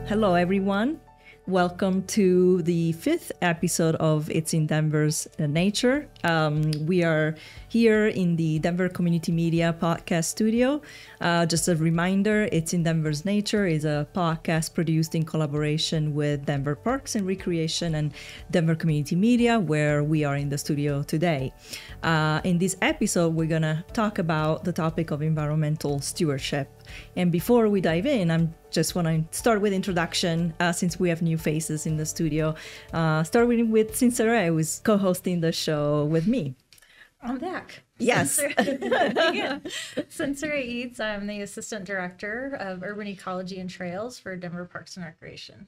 Hello, everyone. Welcome to the 5th episode of It's in Denver's Nature. We are here in the Denver Community Media podcast studio. Just a reminder, It's in Denver's Nature is a podcast produced in collaboration with Denver Parks and Recreation and Denver Community Media, where we are in the studio today. In this episode, we're going to talk about the topic of environmental stewardship. And before we dive in, I just want to start with introduction since we have new faces in the studio. Starting with Sincere, who is co-hosting the show with me. I'm back. Yes. Sincere Eads. I'm the Assistant Director of Urban Ecology and Trails for Denver Parks and Recreation.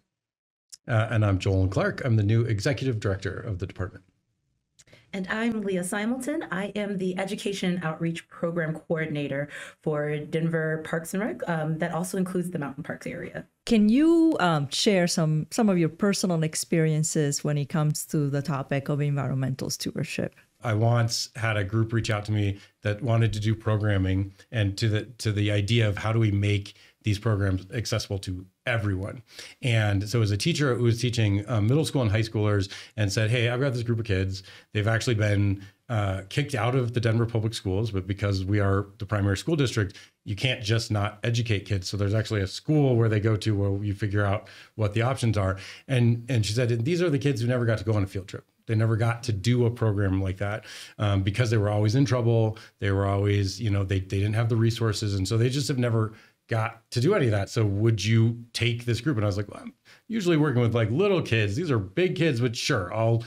And I'm Jolon Clark. I'm the new Executive Director of the department. And I'm Leah Simelton. I am the Education and Outreach Program Coordinator for Denver Parks and Rec. That also includes the Mountain Parks area. Can you share some of your personal experiences when it comes to the topic of environmental stewardship? I once had a group reach out to me that wanted to do programming and to the idea of how do we make these programs accessible to everyone. And so as a teacher who was teaching middle school and high schoolers and said, hey, I've got this group of kids. They've actually been kicked out of the Denver public schools, but because we are the primary school district, you can't just not educate kids. So there's actually a school where they go to where you figure out what the options are. And she said, these are the kids who never got to go on a field trip. They never got to do a program like that because they were always in trouble. They were always, they didn't have the resources. And so they just have never got to do any of that. So would you take this group? And I was like, well, I'm usually working with like little kids. These are big kids, but sure, I'll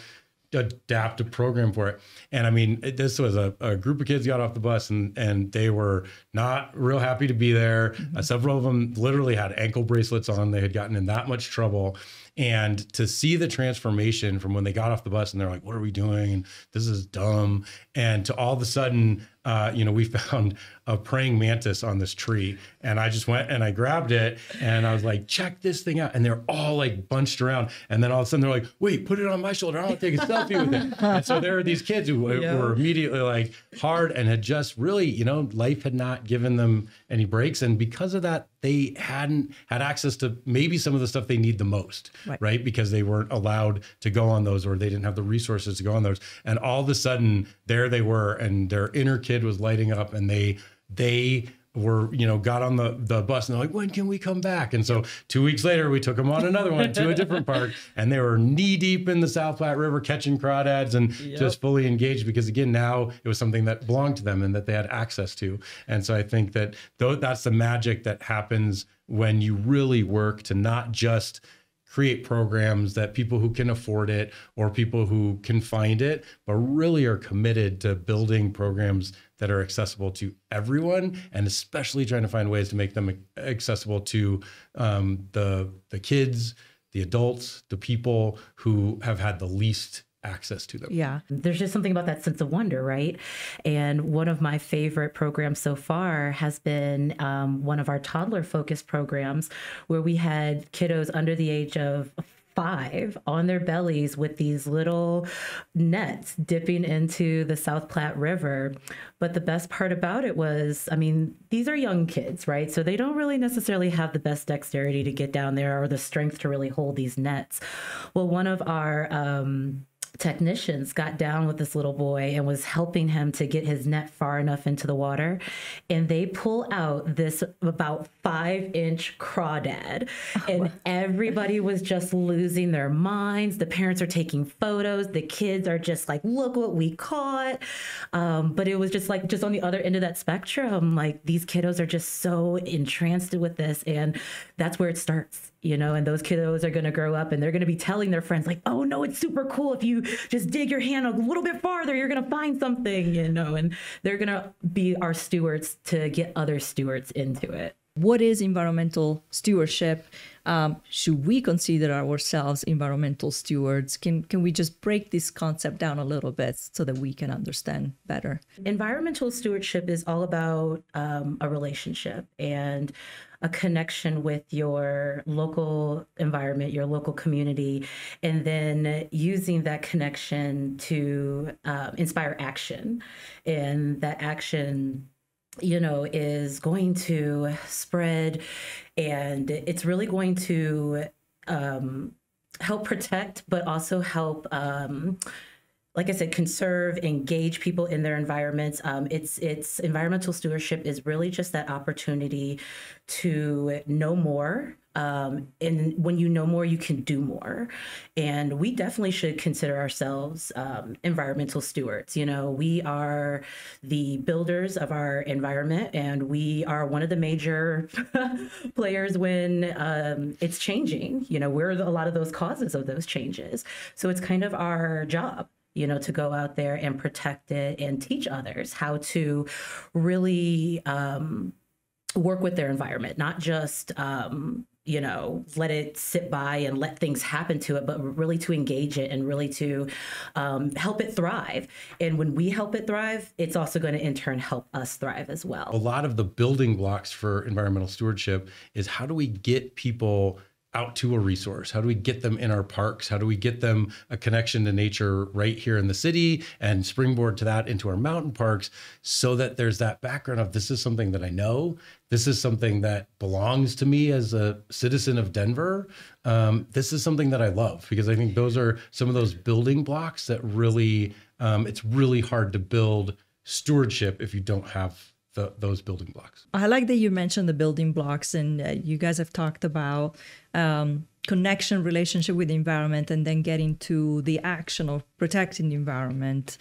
adapt a program for it. And I mean, this was a group of kids got off the bus and they were not real happy to be there. Mm-hmm. Several of them literally had ankle bracelets on. They had gotten in that much trouble. And to see the transformation from when they got off the bus and they're like, what are we doing? And this is dumb. And to all of a sudden, we found a praying mantis on this tree. And I just went and I grabbed it and I was like, check this thing out. And they're all like bunched around. And then all of a sudden they're like, wait, put it on my shoulder. I want to take a selfie with it. And so there are these kids who were immediately like hard and had just really, life had not given them any breaks. And because of that, they hadn't had access to maybe some of the stuff they need the most, right? Because they weren't allowed to go on those or they didn't have the resources to go on those. And all of a sudden there they were and their inner kid was lighting up and they were, got on the bus and they're like, when can we come back? And so 2 weeks later, we took them on another one to a different park and they were knee deep in the South Platte River catching crawdads and just fully engaged because again, now it was something that belonged to them and that they had access to. And so I think that that's the magic that happens when you really work to not just create programs that people who can afford it or people who can find it, but really are committed to building programs that are accessible to everyone, and especially trying to find ways to make them accessible to the kids, the adults, the people who have had the least access to them. Yeah, there's just something about that sense of wonder, right? And one of my favorite programs so far has been one of our toddler-focused programs where we had kiddos under the age of 5 on their bellies with these little nets dipping into the South Platte River. But the best part about it was, these are young kids, right? So they don't really necessarily have the best dexterity to get down there or the strength to really hold these nets. Well, one of our technicians got down with this little boy and was helping him to get his net far enough into the water. And they pull out this about 5-inch crawdad. And everybody was just losing their minds. The parents are taking photos. The kids are just like, look what we caught. But it was just on the other end of that spectrum, like these kiddos are just so entranced with this. And that's where it starts. And those kiddos are going to grow up and they're going to be telling their friends like, oh, no, it's super cool. If you just dig your hand a little bit farther, you're going to find something, and they're going to be our stewards to get other stewards into it. What is environmental stewardship? Should we consider ourselves environmental stewards? Can we just break this concept down a little bit so that we can understand better? Environmental stewardship is all about a relationship and a connection with your local environment, your local community, and then using that connection to inspire action. And that action is going to spread, and it's really going to help protect, but also help, like I said, conserve, engage people in their environments. It's environmental stewardship is really just that opportunity to know more. And when you know more, you can do more. And we definitely should consider ourselves environmental stewards. We are the builders of our environment, and we are one of the major players when it's changing. We're a lot of those causes of those changes. So it's kind of our job, to go out there and protect it and teach others how to really work with their environment, not just, let it sit by and let things happen to it, but really to engage it and really to help it thrive. And when we help it thrive, it's also going to in turn help us thrive as well. A lot of the building blocks for environmental stewardship is how do we get people out to a resource? How do we get them in our parks? How do we get them a connection to nature right here in the city and springboard to that into our mountain parks, so that there's that background of this is something that I know. This is something that belongs to me as a citizen of Denver. This is something that I love, because I think those are some of those building blocks that really, it's really hard to build stewardship if you don't have those building blocks. I like that you mentioned the building blocks, and you guys have talked about connection, relationship with the environment, and then getting to the action of protecting the environment.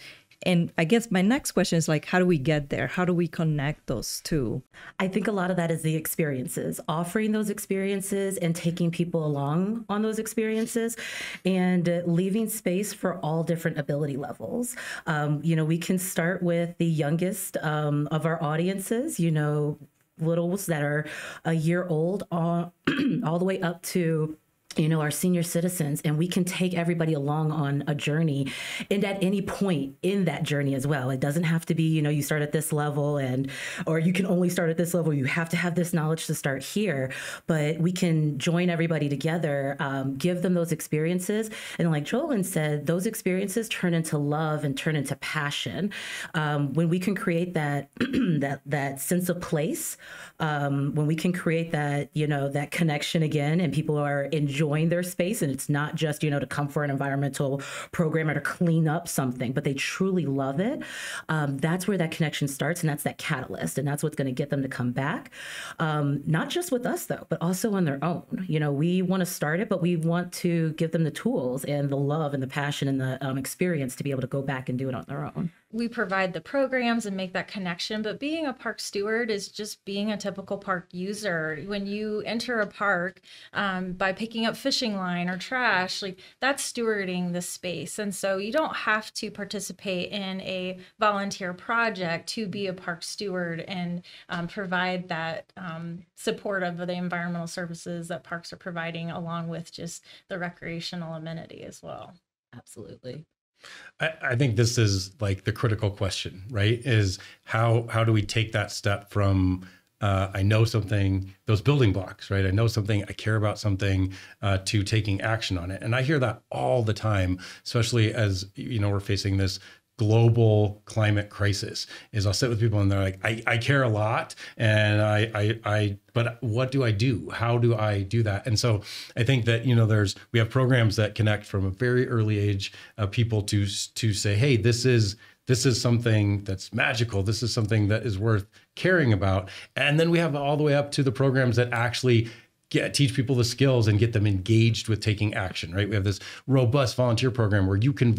And I guess my next question is how do we get there? How do we connect those two? I think a lot of that is the experiences, offering those experiences and taking people along on those experiences, and leaving space for all different ability levels. We can start with the youngest of our audiences, littles that are a year old, all the way up to our senior citizens, and we can take everybody along on a journey, and at any point in that journey as well. It doesn't have to be, you start at this level or you can only start at this level. You have to have this knowledge to start here, but we can join everybody together, give them those experiences. And like Jolon said, those experiences turn into love and turn into passion. When we can create that, that sense of place, when we can create that, that connection again, and people are enjoying their space, and it's not just, to come for an environmental program or to clean up something, but they truly love it. That's where that connection starts, and that's that catalyst, and that's what's going to get them to come back. Not just with us though, but also on their own. We want to start it, but we want to give them the tools and the love and the passion and the experience to be able to go back and do it on their own. We provide the programs and make that connection, but being a park steward is just being a typical park user. When you enter a park, by picking up fishing line or trash, that's stewarding the space. And so you don't have to participate in a volunteer project to be a park steward and provide that support of the environmental services that parks are providing, along with just the recreational amenity as well. Absolutely. I think this is the critical question, right? Is how do we take that step from I know something, those building blocks, right? I know something, I care about something, to taking action on it. And I hear that all the time, especially as we're facing this global climate crisis. Is I'll sit with people and they're like, I care a lot, and but what do I do? How do I do that? And so I think that we have programs that connect from a very early age people to say, hey, this is something that's magical. This is something that is worth caring about. And then we have all the way up to the programs that actually teach people the skills and get them engaged with taking action, right? We have this robust volunteer program where you can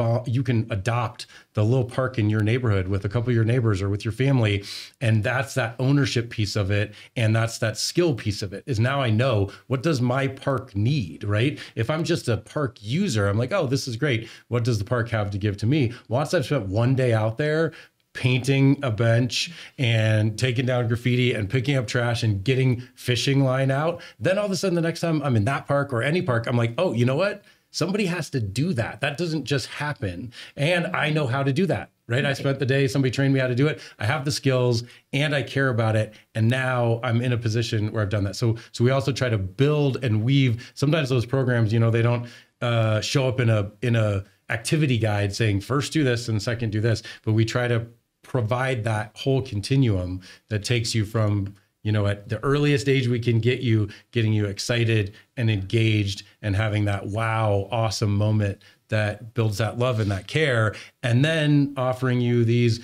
adopt the little park in your neighborhood with a couple of your neighbors or with your family. And that's that ownership piece of it. And that's that skill piece of it, is now I know, what does my park need, right? If I'm just a park user, I'm like, oh, this is great. What does the park have to give to me? Once I've spent one day out there painting a bench and taking down graffiti and picking up trash and getting fishing line out, then all of a sudden the next time I'm in that park or any park, I'm like, oh, you know what? Somebody has to do that. That doesn't just happen. And I know how to do that, right? I spent the day, somebody trained me how to do it. I have the skills and I care about it. And now I'm in a position where I've done that. So we also try to build and weave. Sometimes those programs, they don't show up in a activity guide saying first do this and second do this, but we try to provide that whole continuum that takes you from, at the earliest age we can getting you excited and engaged and having that wow, awesome moment that builds that love and that care, and then offering you these,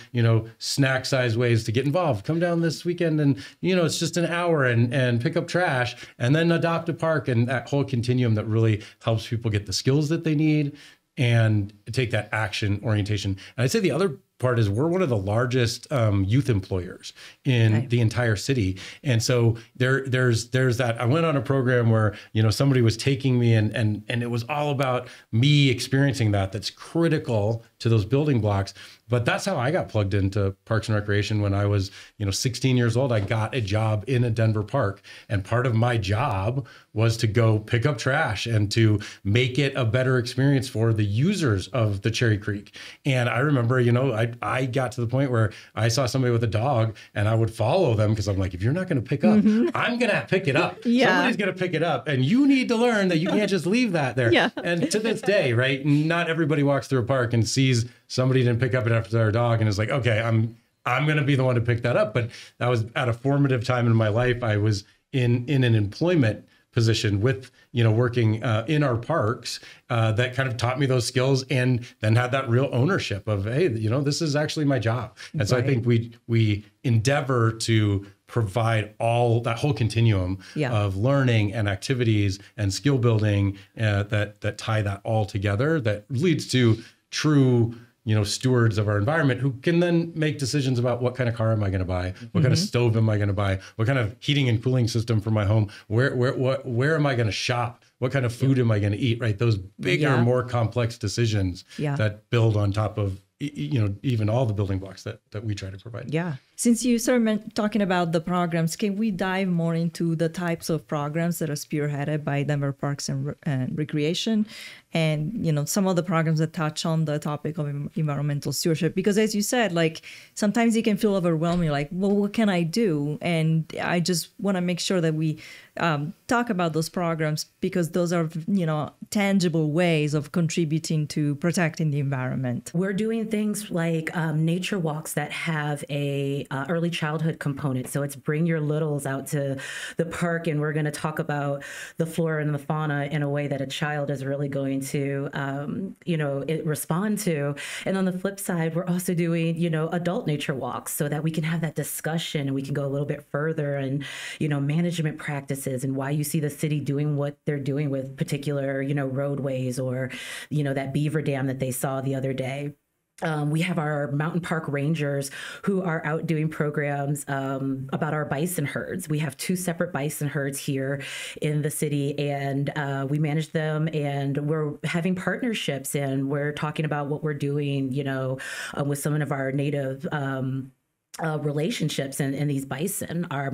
snack size ways to get involved. Come down this weekend and, it's just an hour and pick up trash, and then adopt a park, and that whole continuum that really helps people get the skills that they need and take that action orientation. And I'd say the other part is we're one of the largest youth employers in the entire city. And so there's that. I went on a program where, somebody was taking me and it was all about me experiencing that's critical to those building blocks. But that's how I got plugged into Parks and Recreation when I was, 16 years old. I got a job in a Denver park, and part of my job was to go pick up trash and to make it a better experience for the users of the Cherry Creek. And I remember, I got to the point where I saw somebody with a dog and I would follow them because I'm like, if you're not going to pick up, I'm going to pick it up. Somebody's going to pick it up, and you need to learn that you can't just leave that there. And to this day, right, not everybody walks through a park and sees somebody didn't pick up it after their dog and is like, okay, I'm going to be the one to pick that up. But that was at a formative time in my life. I was in an employment position with, working in our parks that kind of taught me those skills, and then had that real ownership of, hey, this is actually my job. And so I think we endeavor to provide all that whole continuum of learning and activities and skill building that tie that all together, that leads to true stewards of our environment who can then make decisions about what kind of car am I going to buy? What kind of stove am I going to buy? What kind of heating and cooling system for my home? Where am I going to shop? What kind of food am I going to eat? Right? Those bigger, more complex decisions that build on top of, even all the building blocks that we try to provide. Yeah. Since you started talking about the programs, can we dive more into the types of programs that are spearheaded by Denver Parks and Recreation, and some of the programs that touch on the topic of environmental stewardship? Because as you said, like sometimes it can feel overwhelming, like, well, what can I do? And I just want to make sure that we talk about those programs, because those are tangible ways of contributing to protecting the environment. We're doing things like nature walks that have a early childhood component. So it's bring your littles out to the park, and we're going to talk about the flora and the fauna in a way that a child is really going to, respond to. And on the flip side, we're also doing, adult nature walks so that we can have that discussion and we can go a little bit further, and, management practices and why you see the city doing what they're doing with particular, roadways, or, that beaver dam that they saw the other day. We have our mountain park rangers who are out doing programs about our bison herds. We have 2 separate bison herds here in the city, and we manage them, and we're having partnerships, and we're talking about what we're doing, with some of our native relationships and these bison. Our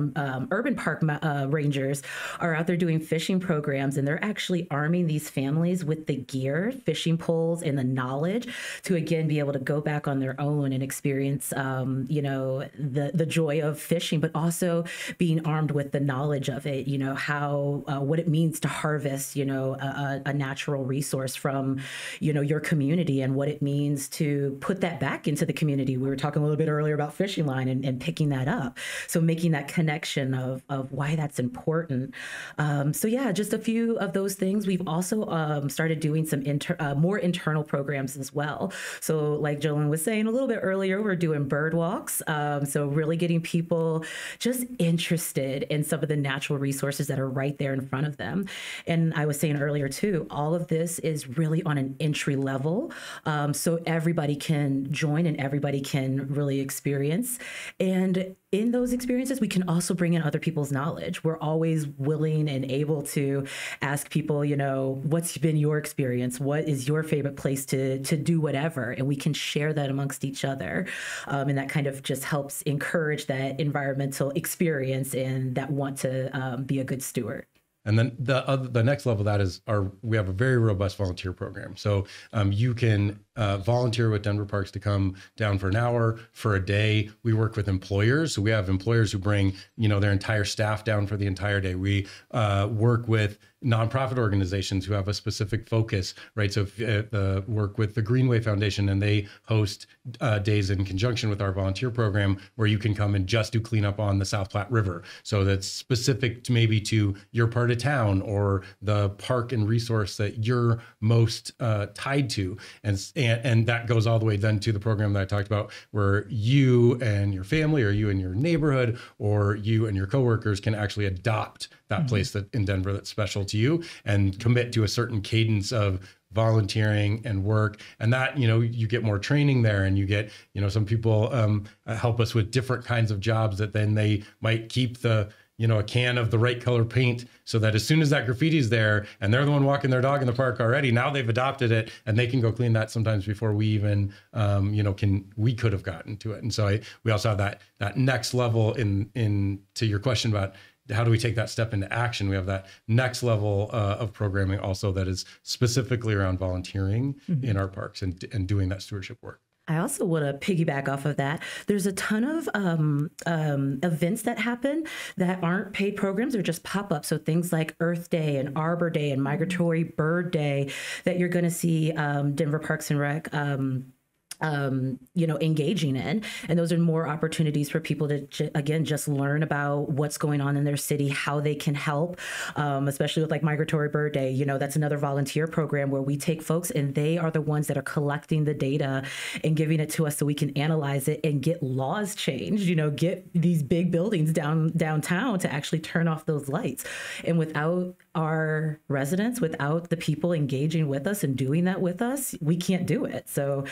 urban park rangers are out there doing fishing programs, and they're actually arming these families with the gear, fishing poles, and the knowledge to again be able to go back on their own and experience the joy of fishing, but also being armed with the knowledge of it, how what it means to harvest a natural resource from your community, and what it means to put that back into the community. We were talking a little bit earlier about fishing line and picking that up. So making that connection of why that's important. So yeah, just a few of those things. We've also started doing some more internal programs as well. So like Jolon was saying a little bit earlier, we're doing bird walks. So really getting people just interested in some of the natural resources that are right there in front of them. And I was saying earlier too, all of this is really on an entry level. So everybody can join and everybody can really experience. And in those experiences, we can also bring in other people's knowledge. We're always willing and able to ask people, what's been your experience? What is your favorite place to do whatever? And we can share that amongst each other. And that kind of just helps encourage that environmental experience and that want to be a good steward. And then the next level of that is we have a very robust volunteer program. So you can volunteer with Denver Parks to come down for an hour, for a day. We work with employers. So we have employers who bring, their entire staff down for the entire day. We work with nonprofit organizations who have a specific focus, right? So if work with the Greenway Foundation, and they host days in conjunction with our volunteer program where you can come and just do cleanup on the South Platte River. So that's specific to maybe to your part of town or the park and resource that you're most tied to. And that goes all the way then to the program that I talked about, where you and your family, or you and your neighborhood, or you and your coworkers can actually adopt that place that in Denver that's special to you, and commit to a certain cadence of volunteering and work. And that, you get more training there, and you get, some people help us with different kinds of jobs that then they might keep a can of the right color paint, so that as soon as that graffiti's there and they're the one walking their dog in the park already, now they've adopted it and they can go clean that sometimes before we even, we could have gotten to it. And so we also have that next level in to your question about how do we take that step into action? We have that next level of programming also that is specifically around volunteering in our parks and doing that stewardship work. I also want to piggyback off of that. There's a ton of events that happen that aren't paid programs or just pop up. So things like Earth Day and Arbor Day and Migratory Bird Day that you're going to see Denver Parks and Rec engaging in. And those are more opportunities for people to, again, just learn about what's going on in their city, how they can help, especially with like Migratory Bird Day. That's another volunteer program where we take folks and they are the ones that are collecting the data and giving it to us so we can analyze it and get laws changed, get these big buildings downtown to actually turn off those lights. And without our residents, without the people engaging with us and doing that with us, we can't do it. So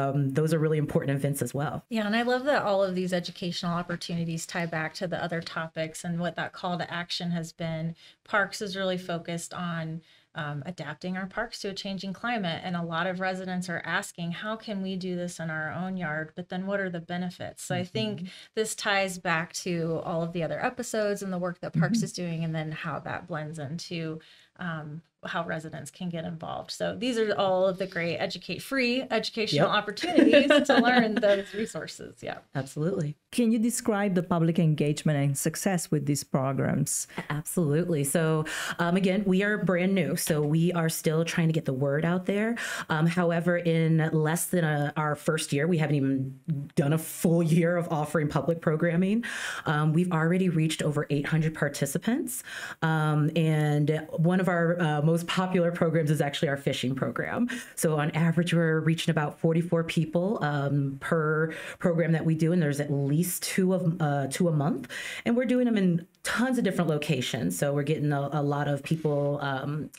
those are really important events as well. Yeah, and I love that all of these educational opportunities tie back to the other topics and what that call to action has been. Parks is really focused on adapting our parks to a changing climate. And a lot of residents are asking, how can we do this in our own yard? But then what are the benefits? So I think this ties back to all of the other episodes and the work that Parks is doing, and then how that blends into how residents can get involved. So these are all of the great free educational opportunities to learn those resources. Yeah, absolutely. Can you describe the public engagement and success with these programs? Absolutely. So again, we are brand new, so we are still trying to get the word out there. However, in less than our first year, we haven't even done a full year of offering public programming. We've already reached over 800 participants. And one of our most popular programs is actually our fishing program. So on average, we're reaching about 44 people per program that we do, and there's at least two a month, and we're doing them in tons of different locations. So we're getting a lot of people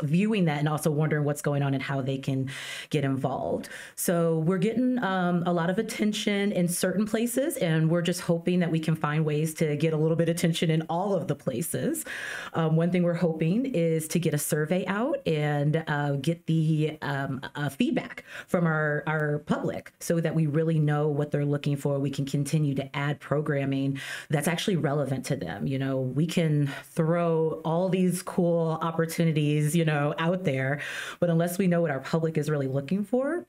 viewing that and also wondering what's going on and how they can get involved. So we're getting a lot of attention in certain places, and we're just hoping that we can find ways to get a little bit of attention in all of the places. One thing we're hoping is to get a survey out and get the feedback from our public so that we really know what they're looking for. We can continue to add programming that's actually relevant to them. We can throw all these cool opportunities, out there, but unless we know what our public is really looking for,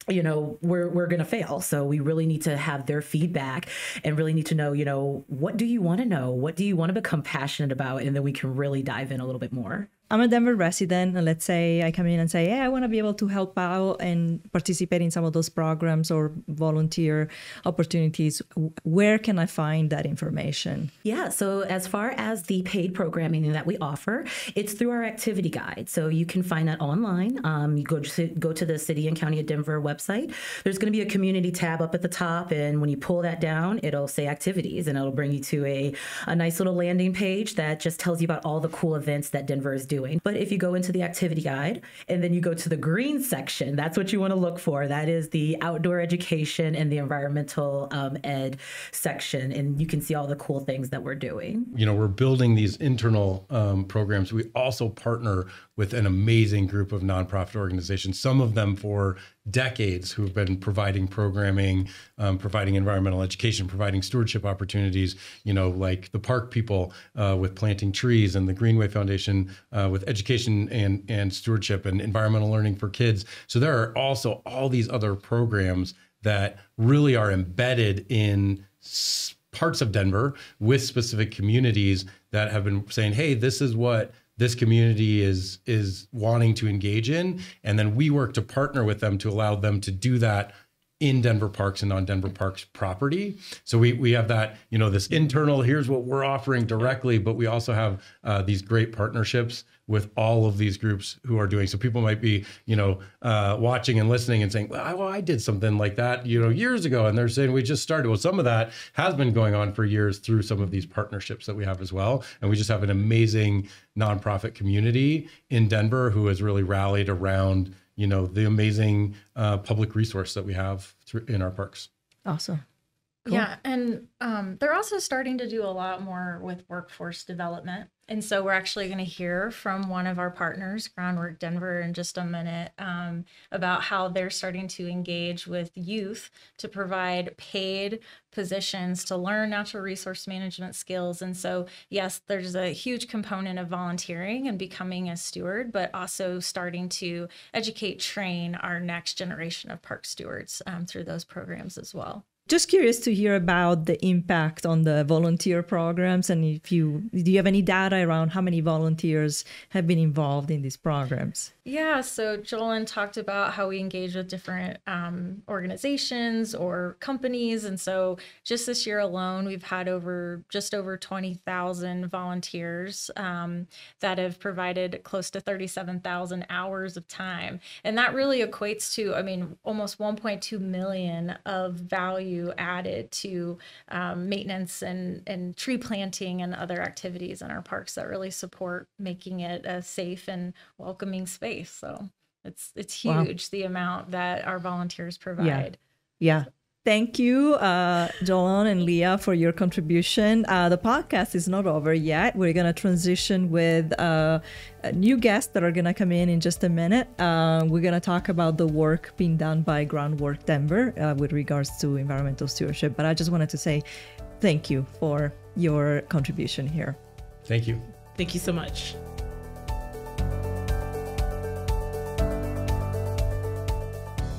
we're going to fail. So we really need to have their feedback and really need to know, what do you want to know? What do you want to become passionate about? And then we can really dive in a little bit more. I'm a Denver resident, and let's say I come in and say, hey, I want to be able to help out and participate in some of those programs or volunteer opportunities. Where can I find that information? Yeah, so as far as the paid programming that we offer, it's through our activity guide. So you can find that online. You go to the City and County of Denver website. There's going to be a community tab up at the top, and when you pull that down, it'll say activities, and it'll bring you to a nice little landing page that just tells you about all the cool events that Denver is doing. But if you go into the activity guide and then you go to the green section, that's what you want to look for. That is the outdoor education and the environmental ed section. And you can see all the cool things that we're doing. We're building these internal programs. We also partner with an amazing group of nonprofit organizations, some of them for decades, who've been providing programming, providing environmental education, providing stewardship opportunities, like the park people with planting trees, and the Greenway Foundation with education and stewardship and environmental learning for kids. So there are also all these other programs that really are embedded in parts of Denver with specific communities that have been saying, hey, this is what this community is wanting to engage in. And then we work to partner with them to allow them to do that in Denver Parks and on Denver Parks property. So we have that, this internal, here's what we're offering directly, but we also have these great partnerships with all of these groups who are doing. So people might be, watching and listening and saying, well, I did something like that, years ago. And they're saying we just started. Well, some of that has been going on for years through some of these partnerships that we have as well. And we just have an amazing nonprofit community in Denver who has really rallied around the amazing public resource that we have in our parks. Awesome. Cool. Yeah, and they're also starting to do a lot more with workforce development. And so we're actually going to hear from one of our partners, Groundwork Denver, in just a minute about how they're starting to engage with youth to provide paid positions to learn natural resource management skills. And so, yes, there's a huge component of volunteering and becoming a steward, but also starting to educate, train our next generation of park stewards through those programs as well. Just curious to hear about the impact on the volunteer programs, and do you have any data around how many volunteers have been involved in these programs? Yeah, so Jolon talked about how we engage with different organizations or companies. And so just this year alone, we've had just over 20,000 volunteers that have provided close to 37,000 hours of time. And that really equates to, almost 1.2 million of value added to maintenance and tree planting and other activities in our parks that really support making it a safe and welcoming space. So it's huge, wow, the amount that our volunteers provide. Yeah. Thank you, Jolon and Leah, for your contribution. The podcast is not over yet. We're going to transition with a new guests that are going to come in just a minute. We're going to talk about the work being done by Groundwork Denver with regards to environmental stewardship. But I just wanted to say thank you for your contribution here. Thank you. Thank you so much.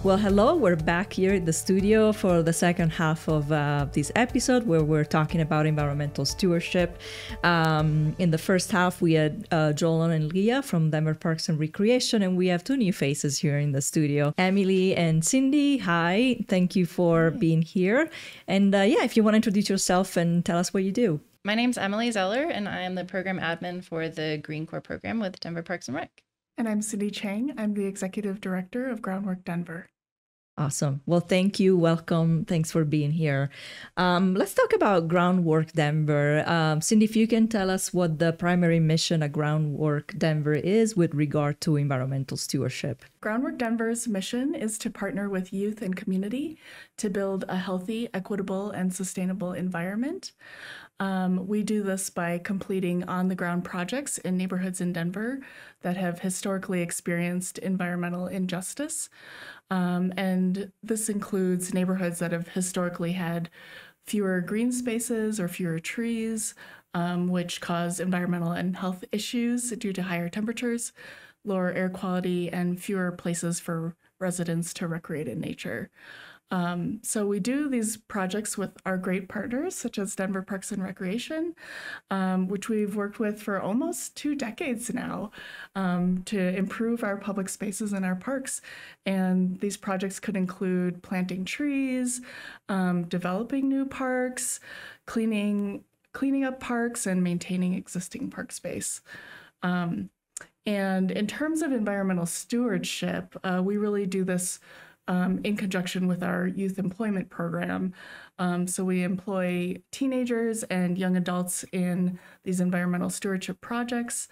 Well, hello, we're back here at the studio for the second half of this episode where we're talking about environmental stewardship. In the first half, we had Jolon and Leah from Denver Parks and Recreation, and we have two new faces here in the studio, Emily and Cindy. Hi, thank you for being here. And if you want to introduce yourself and tell us what you do. My name's Emily Zeller, and I am the program admin for the Green Corps program with Denver Parks and Rec. And I'm Cindy Chang. I'm the Executive Director of Groundwork Denver. Awesome. Well, thank you. Welcome. Thanks for being here. Let's talk about Groundwork Denver. Cindy, if you can tell us what the primary mission of Groundwork Denver is with regard to environmental stewardship. Groundwork Denver's mission is to partner with youth and community to build a healthy, equitable, and sustainable environment. We do this by completing on-the-ground projects in neighborhoods in Denver that have historically experienced environmental injustice. And this includes neighborhoods that have historically had fewer green spaces or fewer trees, which cause environmental and health issues due to higher temperatures, lower air quality, and fewer places for residents to recreate in nature. So we do these projects with our great partners, such as Denver Parks and Recreation, which we've worked with for almost 2 decades now to improve our public spaces in our parks. And these projects could include planting trees, developing new parks, cleaning up parks, and maintaining existing park space. And in terms of environmental stewardship, we really do this in conjunction with our youth employment program. So we employ teenagers and young adults in these environmental stewardship projects.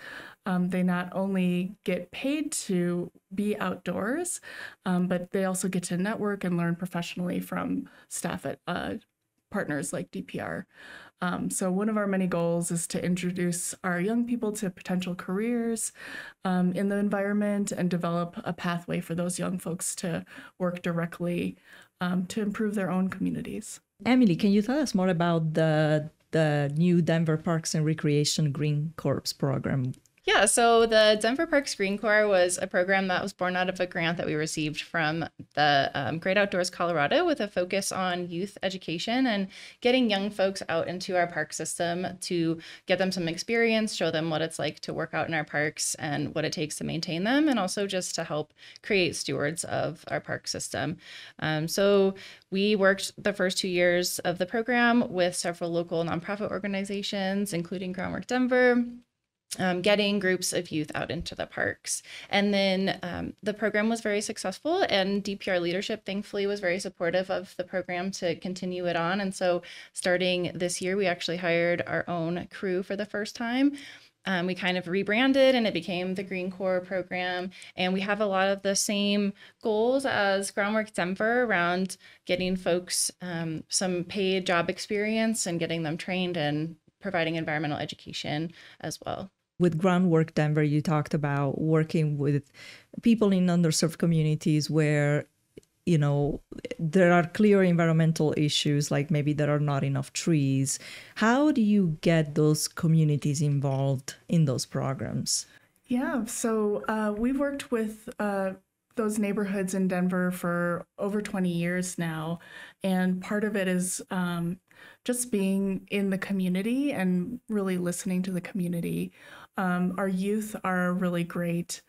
They not only get paid to be outdoors, but they also get to network and learn professionally from staff at partners like DPR. So one of our many goals is to introduce our young people to potential careers in the environment and develop a pathway for those young folks to work directly to improve their own communities. Emily, can you tell us more about the new Denver Parks and Recreation Green Corps program? Yeah, so the Denver Parks Green Corps was a program that was born out of a grant that we received from the Great Outdoors Colorado with a focus on youth education and getting young folks out into our park system to get them some experience, show them what it's like to work out in our parks and what it takes to maintain them, and also just to help create stewards of our park system. So we worked the first 2 years of the program with several local nonprofit organizations, including Groundwork Denver, getting groups of youth out into the parks. And then the program was very successful, and DPR leadership, thankfully, was very supportive of the program to continue it on. And so starting this year, we actually hired our own crew for the first time. We kind of rebranded and it became the Green Corps program. And we have a lot of the same goals as Groundwork Denver around getting folks some paid job experience and getting them trained and providing environmental education as well. With Groundwork Denver, you talked about working with people in underserved communities where, you know, there are clear environmental issues, like maybe there are not enough trees. How do you get those communities involved in those programs? Yeah, so we've worked with those neighborhoods in Denver for over 20 years now. And part of it is just being in the community and really listening to the community. Our youth are a really great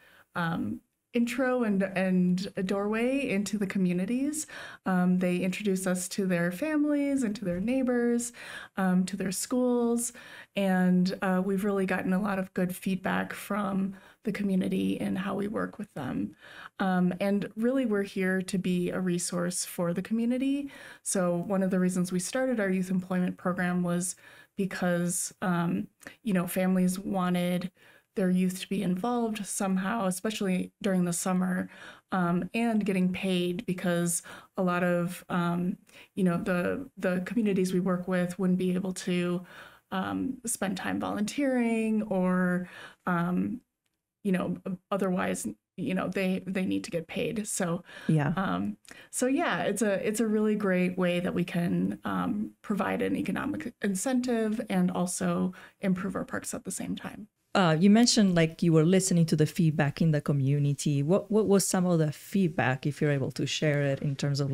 intro and a doorway into the communities. They introduce us to their families and to their neighbors, to their schools, and we've really gotten a lot of good feedback from the community and how we work with them. And really, we're here to be a resource for the community. So one of the reasons we started our youth employment program was because, families wanted their youth to be involved somehow, especially during the summer, and getting paid, because a lot of, the communities we work with wouldn't be able to spend time volunteering or, otherwise, they need to get paid. So it's a really great way that we can provide an economic incentive and also improve our parks at the same time. You mentioned like you were listening to the feedback in the community. What was some of the feedback, if you're able to share it, in terms of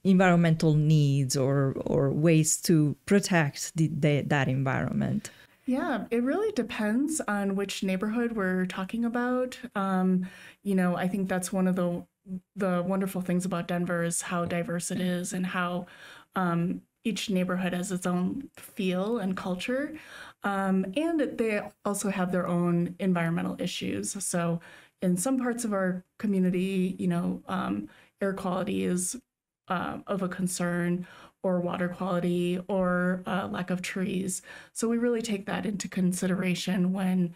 environmental needs or ways to protect that environment? Yeah, it really depends on which neighborhood we're talking about. I think that's one of the wonderful things about Denver is how diverse it is and how each neighborhood has its own feel and culture. And they also have their own environmental issues. So in some parts of our community, air quality is of a concern, or water quality, or lack of trees. So we really take that into consideration when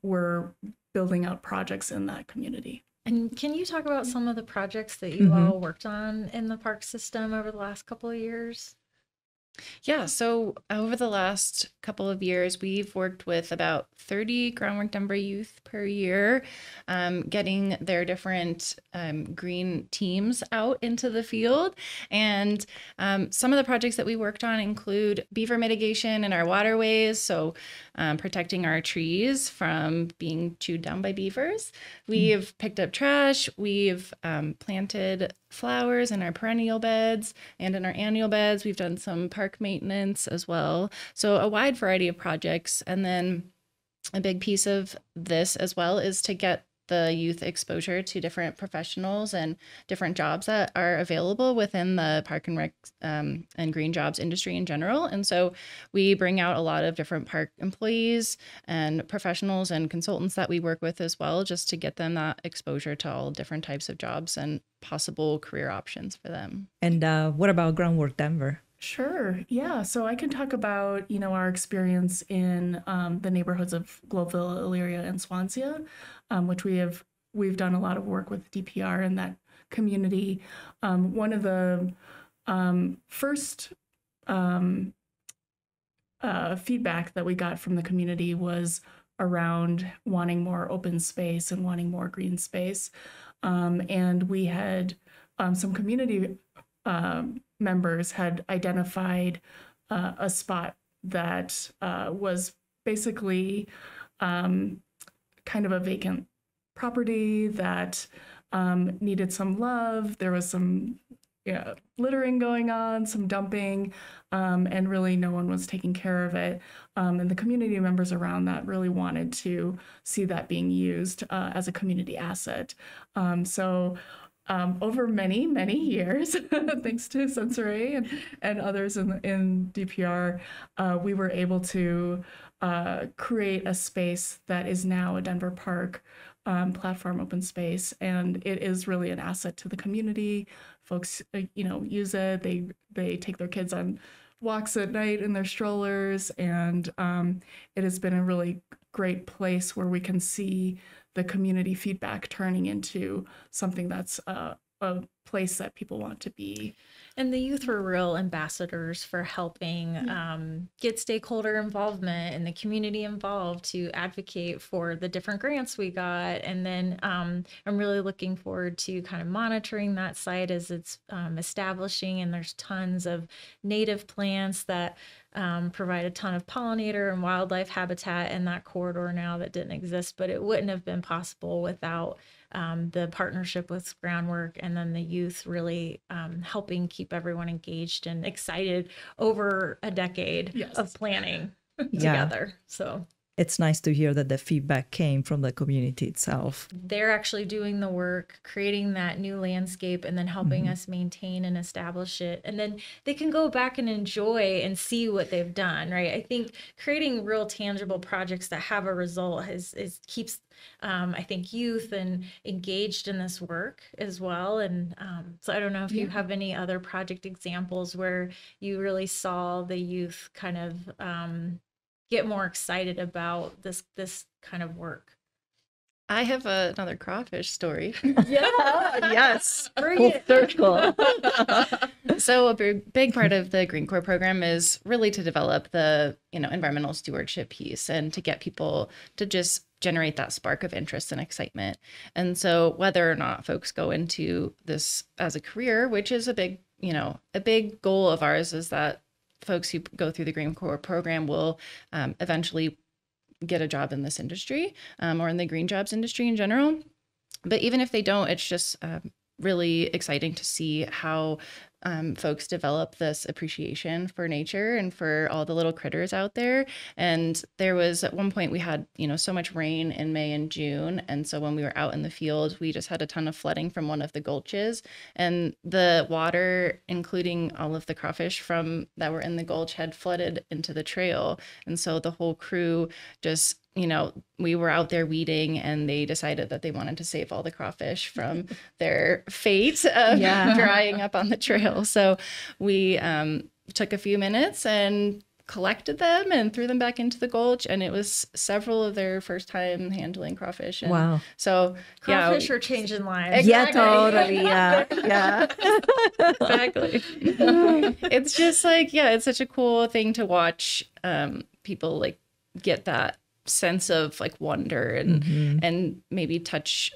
we're building out projects in that community. And can you talk about some of the projects that you all worked on in the park system over the last couple of years? Yeah, so over the last couple of years, we've worked with about 30 Groundwork Denver youth per year, getting their different green teams out into the field. And some of the projects that we worked on include beaver mitigation in our waterways, so protecting our trees from being chewed down by beavers. We've picked up trash. We've planted flowers in our perennial beds and in our annual beds. We've done some park maintenance as well. So a wide variety of projects. And then a big piece of this as well is to get the youth exposure to different professionals and different jobs that are available within the park and rec and green jobs industry in general. And so we bring out a lot of different park employees and professionals and consultants that we work with as well, just to get them that exposure to all different types of jobs and possible career options for them. And what about Groundwork Denver? Sure. Yeah. So I can talk about, our experience in the neighborhoods of Globeville, Elyria, and Swansea, which we've done a lot of work with DPR in that community. One of the first feedback that we got from the community was around wanting more open space and wanting more green space. And we had some community members had identified a spot that was basically kind of a vacant property that needed some love. There was some littering going on, some dumping, and really no one was taking care of it. And the community members around that really wanted to see that being used as a community asset. So over many, many years, thanks to Sensory and others in DPR, we were able to create a space that is now a Denver Park platform open space, and it is really an asset to the community. Folks, use it. They take their kids on walks at night in their strollers, and it has been a really great place where we can see the community feedback turning into something that's a place that people want to be. And the youth were real ambassadors for helping get stakeholder involvement and the community involved to advocate for the different grants we got. And then I'm really looking forward to kind of monitoring that site as it's establishing. And there's tons of native plants that provide a ton of pollinator and wildlife habitat in that corridor now that didn't exist, but it wouldn't have been possible without the partnership with Groundwork, and then the youth really helping keep everyone engaged and excited over a decade of planning together. So it's nice to hear that the feedback came from the community itself. They're actually doing the work, creating that new landscape, and then helping us maintain and establish it. And then they can go back and enjoy and see what they've done, right? I think creating real tangible projects that have a result keeps, I think, youth and engaged in this work as well. And so I don't know if you have any other project examples where you really saw the youth kind of get more excited about this kind of work. I have another crawfish story. Yes. Full circle. So a big part of the Green Corps program is really to develop the environmental stewardship piece and to get people to just generate that spark of interest and excitement. And so whether or not folks go into this as a career, which is a big goal of ours, is that folks who go through the Green Corps program will eventually get a job in this industry or in the green jobs industry in general. But even if they don't, it's just really exciting to see how folks develop this appreciation for nature and for all the little critters out there. And there was at one point we had, so much rain in May and June. And so when we were out in the field, we just had a ton of flooding from one of the gulches, and the water, including all of the crawfish that were in the gulch, had flooded into the trail. And so the whole crew just, we were out there weeding, and they decided that they wanted to save all the crawfish from their fate of drying up on the trail. So we took a few minutes and collected them and threw them back into the gulch, and it was several of their first time handling crawfish. And wow. So crawfish are changing lives. Exactly. Yeah, totally. Yeah. Exactly. It's just it's such a cool thing to watch people get that sense of wonder and maybe touch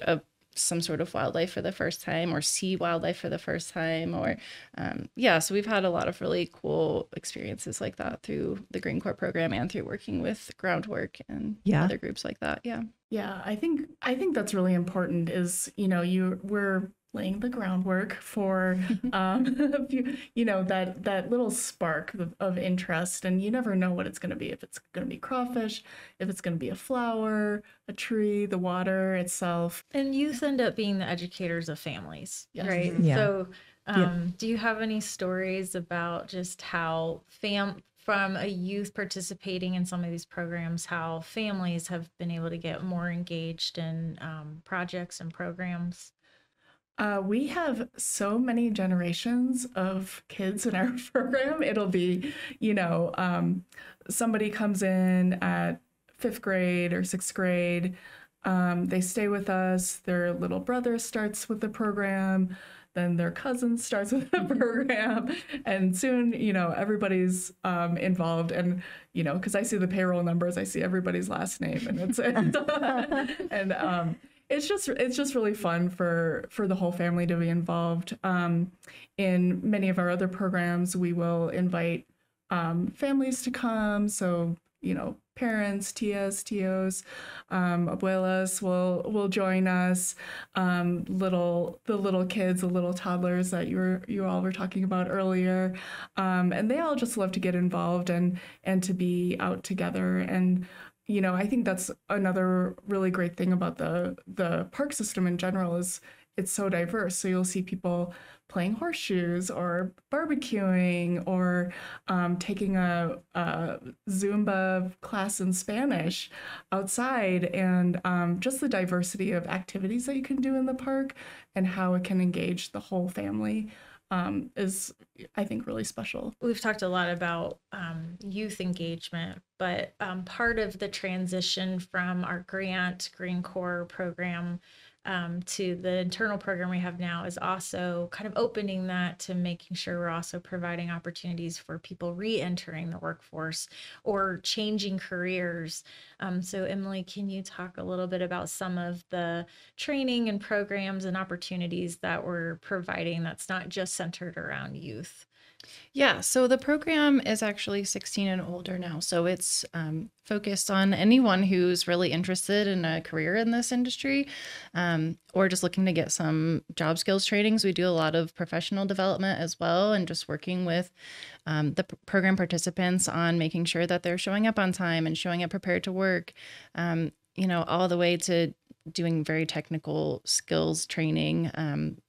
some sort of wildlife for the first time, or see wildlife for the first time, or so we've had a lot of really cool experiences like that through the Green Corps program and through working with Groundwork and other groups like that. I think that's really important, is we're laying the groundwork for that little spark of interest, and you never know what it's going to be. If it's going to be crawfish, if it's going to be a flower, a tree, the water itself. And youth end up being the educators of families, right? Yeah. So do you have any stories about just how from a youth participating in some of these programs, how families have been able to get more engaged in projects and programs? We have so many generations of kids in our program. It'll be, somebody comes in at 5th grade or 6th grade. They stay with us. Their little brother starts with the program. Then their cousin starts with the program. And soon, everybody's involved. And, because I see the payroll numbers, I see everybody's last name. And it's just really fun for the whole family to be involved. In many of our other programs, we will invite families to come. So, parents, tias, tios, abuelas will join us. The little kids, the little toddlers that you all were talking about earlier, and they all just love to get involved and to be out together. And I think that's another really great thing about the park system in general is it's so diverse. So you'll see people playing horseshoes or barbecuing or taking a Zumba class in Spanish outside, and just the diversity of activities that you can do in the park and how it can engage the whole family is, I think, really special. We've talked a lot about youth engagement, but part of the transition from our Green Corps program to the internal program we have now is also kind of opening that to making sure we're also providing opportunities for people re-entering the workforce or changing careers. So Emily, can you talk a little bit about some of the training and programs and opportunities that we're providing that's not just centered around youth? Yeah, so the program is actually 16 and older now. So it's focused on anyone who's really interested in a career in this industry or just looking to get some job skills trainings. We do a lot of professional development as well, and just working with the program participants on making sure that they're showing up on time and showing up prepared to work, all the way to doing very technical skills training,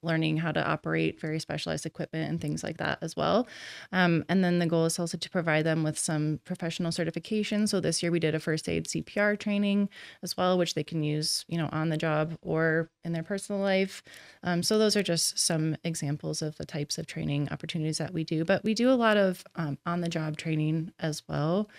learning how to operate very specialized equipment and things like that as well. And then the goal is also to provide them with some professional certification. So this year we did a first aid CPR training as well, which they can use, on the job or in their personal life. So those are just some examples of the types of training opportunities that we do. But we do a lot of on-the-job training as well,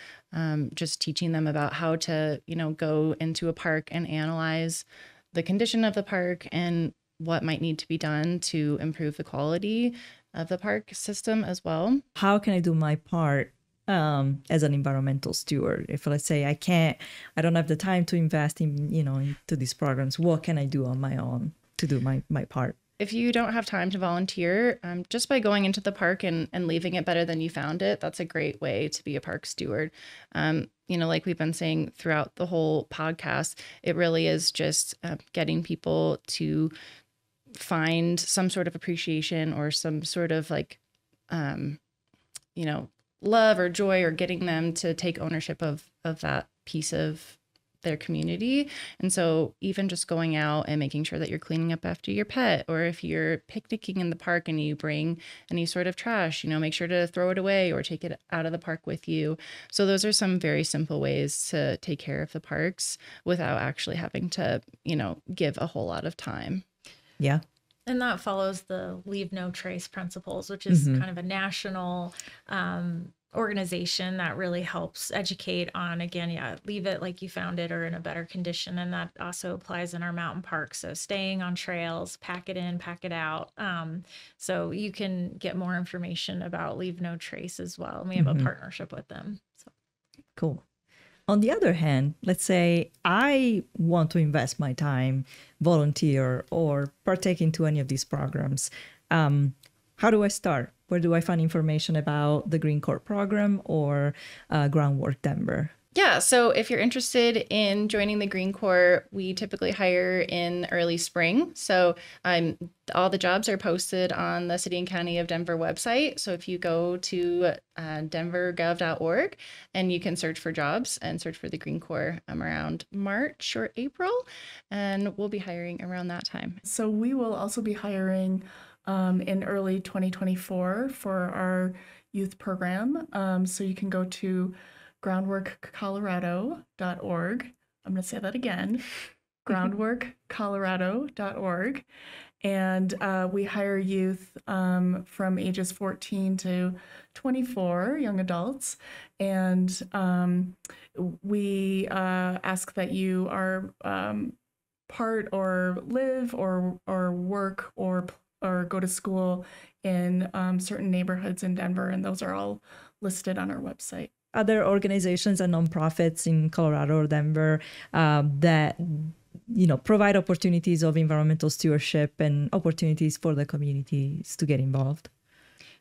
just teaching them about how to, go into a park and analyze the condition of the park and what might need to be done to improve the quality of the park system as well. How can I do my part as an environmental steward? If, let's say, I don't have the time to invest in, into these programs, what can I do on my own to do my part? If you don't have time to volunteer, just by going into the park and leaving it better than you found it, that's a great way to be a park steward. Like we've been saying throughout the whole podcast, it really is just getting people to find some sort of appreciation or some sort of love or joy, or getting them to take ownership of that piece of their community. And so even just going out and making sure that you're cleaning up after your pet, or if you're picnicking in the park and you bring any sort of trash, make sure to throw it away or take it out of the park with you. So those are some very simple ways to take care of the parks without actually having to, give a whole lot of time. Yeah. And that follows the Leave No Trace principles, which is kind of a national organization that really helps educate on, again, leave it like you found it or in a better condition. And that also applies in our mountain parks. So staying on trails, pack it in, pack it out. So you can get more information about Leave No Trace as well. And we have a partnership with them. So cool. On the other hand, let's say I want to invest my time, volunteer, or partake into any of these programs. How do I start? Where do I find information about the Green Corps program or Groundwork Denver? Yeah, so if you're interested in joining the Green Corps, we typically hire in early spring. So all the jobs are posted on the City and County of Denver website. So if you go to denvergov.org, and you can search for jobs and search for the Green Corps around March or April, and we'll be hiring around that time. So we will also be hiring in early 2024 for our youth program. So you can go to groundworkcolorado.org. I'm going to say that again, groundworkcolorado.org. And we hire youth from ages 14 to 24, young adults. And we ask that you are part or live or work or go to school in certain neighborhoods in Denver. And those are all listed on our website. Other organizations and nonprofits in Colorado or Denver that provide opportunities of environmental stewardship and opportunities for the communities to get involved.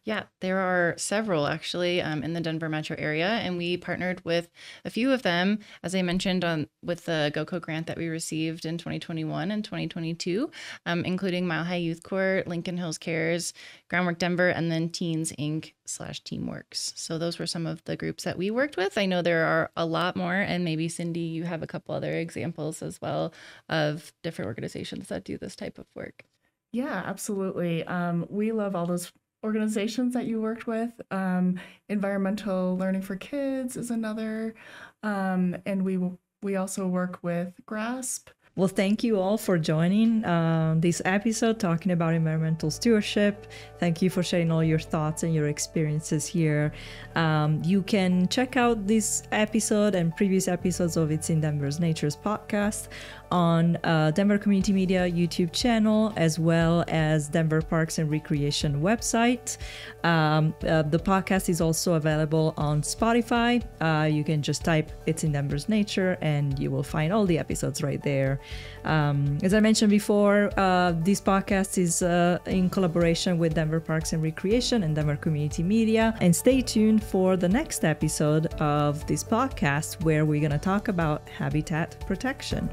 Yeah, there are several actually in the Denver metro area, and we partnered with a few of them, as I mentioned, with the GoCo grant that we received in 2021 and 2022, including Mile High Youth Court, Lincoln Hills Cares, Groundwork Denver, and then Teens Inc. /Teamworks. So those were some of the groups that we worked with. I know there are a lot more, and maybe Cindy, you have a couple other examples as well of different organizations that do this type of work. Yeah, absolutely. We love all those organizations that you worked with. Environmental Learning for Kids is another. And we also work with GRASP. Well, thank you all for joining this episode talking about environmental stewardship. Thank you for sharing all your thoughts and your experiences here. You can check out this episode and previous episodes of It's in Denver's Nature's podcast on Denver Community Media YouTube channel, as well as Denver Parks and Recreation website. The podcast is also available on Spotify. You can just type It's in Denver's Nature and you will find all the episodes right there. As I mentioned before, this podcast is in collaboration with Denver Parks and Recreation and Denver Community Media. And stay tuned for the next episode of this podcast, where we're going to talk about habitat protection.